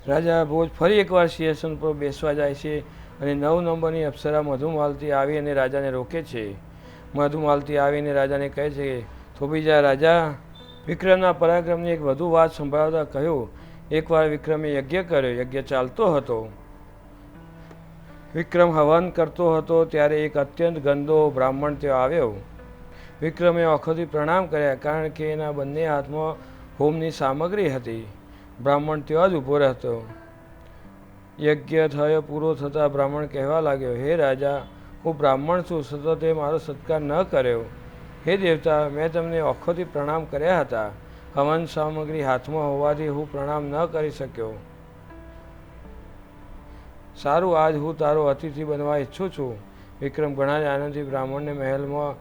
રાજા ભોજ ફરી એકવાર સિંહાસન પર બેસવા જાય છે અને 9 નંબરની અપ્સરા મધુમાલતી આવી અને રાજાને રોકે છે. મધુમાલતી આવીને રાજાને કહે છે, થોબીજા રાજા વિક્રમના પરાક્રમની એક વધુ વાત સંભળાવતા કહ્યું, એકવાર વિક્રમે યજ્ઞ કર્યો. યજ્ઞ ચાલતો હતો. વિક્રમ હવન કરતો હતો ત્યારે એક અત્યંત ગંદો બ્રાહ્મણ ત્યાં આવ્યો. વિક્રમે ઓખોથી પ્રણામ કર્યા, કારણ કે એના બંને હાથમાં હોમની સામગ્રી હતી. બ્રાહ્મણ ત્યાં જ ઊભો રહેતો. યજ્ઞ થયો પૂરો થતાં બ્રાહ્મણ કહેવા લાગ્યો, હે રાજા, હું બ્રાહ્મણ છું, સતતે મારો સત્કાર ન કર્યો. હે દેવતા, મેં તમને ઓખોથી પ્રણામ કર્યા હતા. હવન સામગ્રી હાથમાં હોવાથી હું પ્રણામ ન કરી શક્યો. સારું, આજ હું તારો અતિથિ બનવા ઈચ્છું છું. વિક્રમ ઘણા જ આનંદથી બ્રાહ્મણને મહેલમાં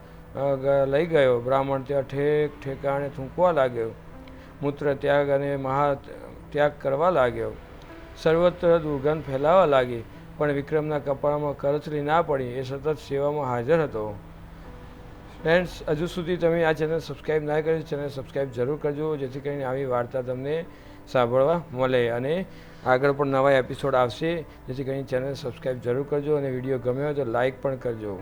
લઈ ગયો. બ્રાહ્મણ ત્યાં ઠેકાણે થૂંકવા લાગ્યો. મૂત્ર ત્યાગ અને મહાત્યાગ કરવા લાગ્યો. સર્વત્ર દુર્ગંધ ફેલાવા લાગી, પણ વિક્રમના કપાળમાં કરચલી ના પડી. એ સતત સેવામાં હાજર હતો. ફ્રેન્ડ્સ, હજુ સુધી તમે આ ચેનલ સબસ્ક્રાઈબ ના કરી, ચેનલ સબસ્ક્રાઈબ જરૂર કરજો, જેથી કરીને આવી વાર્તા તમને સાંભળવા મળે. અને આગળ પણ નવા એપિસોડ આવશે, જેથી કરીને ચેનલ સબસ્ક્રાઈબ જરૂર કરજો. અને વિડીયો ગમ્યો હોય તો લાઈક પણ કરજો.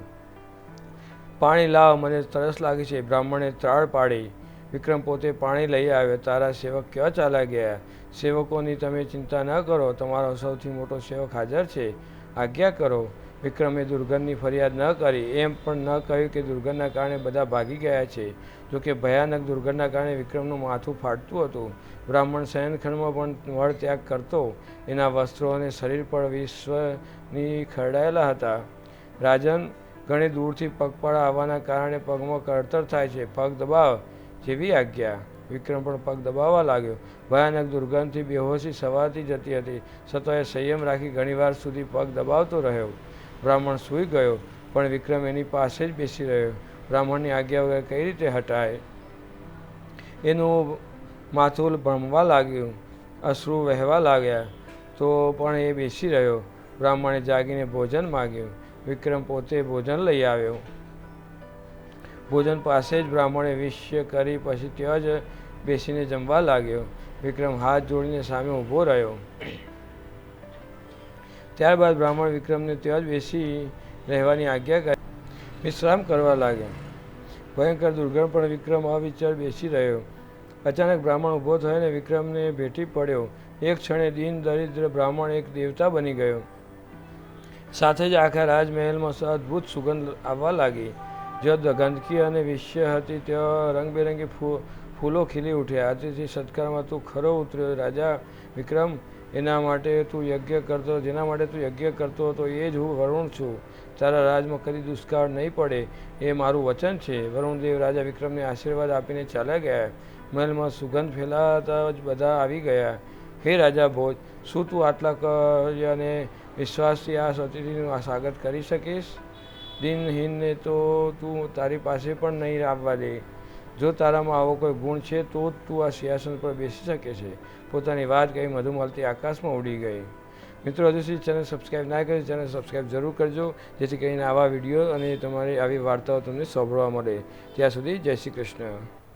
પાણી લાવ, મને તરસ લાગી છે. બ્રાહ્મણે ત્રાળ પાડી. વિક્રમ પોતે પાણી લઈ આવ્યો. તારા સેવક ક્યાં ચાલ્યા ગયા? સેવકોની તમે ચિંતા ન કરો, તમારો સૌથી મોટો સેવક હાજર છે, આજ્ઞા કરો. વિક્રમે દુર્ગંધની ફરિયાદ ન કરી. એમ પણ ન કહ્યું કે દુર્ગંધના કારણે બધા ભાગી ગયા છે. જોકે ભયાનક દુર્ગંધના કારણે વિક્રમનું માથું ફાટતું હતું. બ્રાહ્મણ શયનખંડમાં પણ મળ ત્યાગ કરતો. એના વસ્ત્રો અને શરીર પર વિશ્વની ખરડાયેલા હતા. રાજન, ઘણી દૂરથી પગપાળા આવવાના કારણે પગમાં કળતર થાય છે. પગ દબાવ, જેવી આજ્ઞા. વિક્રમ પણ પગ દબાવવા લાગ્યો. ભયાનક દુર્ગંધથી બેહોશી સવારથી જતી હતી, છતાંય સંયમ રાખી ઘણીવાર સુધી પગ દબાવતો રહ્યો. બ્રાહ્મણ સૂઈ ગયો, પણ વિક્રમ એની પાસે જ બેસી રહ્યો. બ્રાહ્મણની આજ્ઞા વગર કઈ રીતે હટાય? એનું માથું ભમવા લાગ્યું, અશ્રુ વહેવા લાગ્યા, તો પણ એ બેસી રહ્યો. બ્રાહ્મણે જાગીને ભોજન માગ્યું. વિક્રમ પોતે ભોજન લઈ આવ્યો. ભોજન પાસે જ બ્રાહ્મણે વિષ્ય કરી, પછી ત્યાં જ બેસીને જમવા લાગ્યો. વિક્રમ હાથ જોડીને સામે ઊભો રહ્યો. ત્યારબાદ બ્રાહ્મણ વિક્રમને ત્યાં જ બેસી રહેવાની આજ્ઞા કરી વિશ્રામ કરવા લાગ્યા. ભયંકર દુર્ગંધ પણ વિક્રમ અવિચળ બેસી રહ્યો. અચાનક બ્રાહ્મણ ઊભો થયો અને વિક્રમને ભેટી પડ્યો. એક ક્ષણે દીન દરિદ્ર બ્રાહ્મણ એક દેવતા બની ગયો. સાથે જ આખા રાજમહેલમાં અદ્ભુત સુગંધ આવવા લાગી. જ્યાં ગંદકી અને વિષ્ય હતી, ત્યાં રંગબેરંગી ફૂલો ખીલી ઉઠ્યા. અતિથિ સત્કારમાં તું ખરો ઉતર્યો રાજા વિક્રમ. જેના માટે તું યજ્ઞ કરતો હતો, એ જ હું વરુણ છું. તારા રાજમાં કદી દુષ્કાળ નહીં પડે, એ મારું વચન છે. વરુણદેવ રાજા વિક્રમને આશીર્વાદ આપીને ચાલ્યા ગયા. મહેલમાં સુગંધ ફેલાતા જ બધા આવી ગયા. હે રાજા ભોજ, શું તું આટલા કાર્ય અને વિશ્વાસથી આ અતિથિનું સ્વાગત કરી શકીશ? દિનહીનને તો તું તારી પાસે પણ નહીં આવવા દે. જો તારામાં આવો કોઈ ગુણ છે તો જ તું આ સિંહાસન પર બેસી શકે છે. પોતાની વાત કહી મધુમાલતી આકાશમાં ઉડી ગઈ. મિત્રો, હજુ સુધી ચેનલ સબસ્ક્રાઈબ ના કરી, ચેનલ સબસ્ક્રાઈબ જરૂર કરજો, જેથી કરીને આવા વિડીયો અને તમારી આવી વાર્તાઓ તમને સાંભળવા મળે. ત્યાં સુધી જય શ્રી કૃષ્ણ.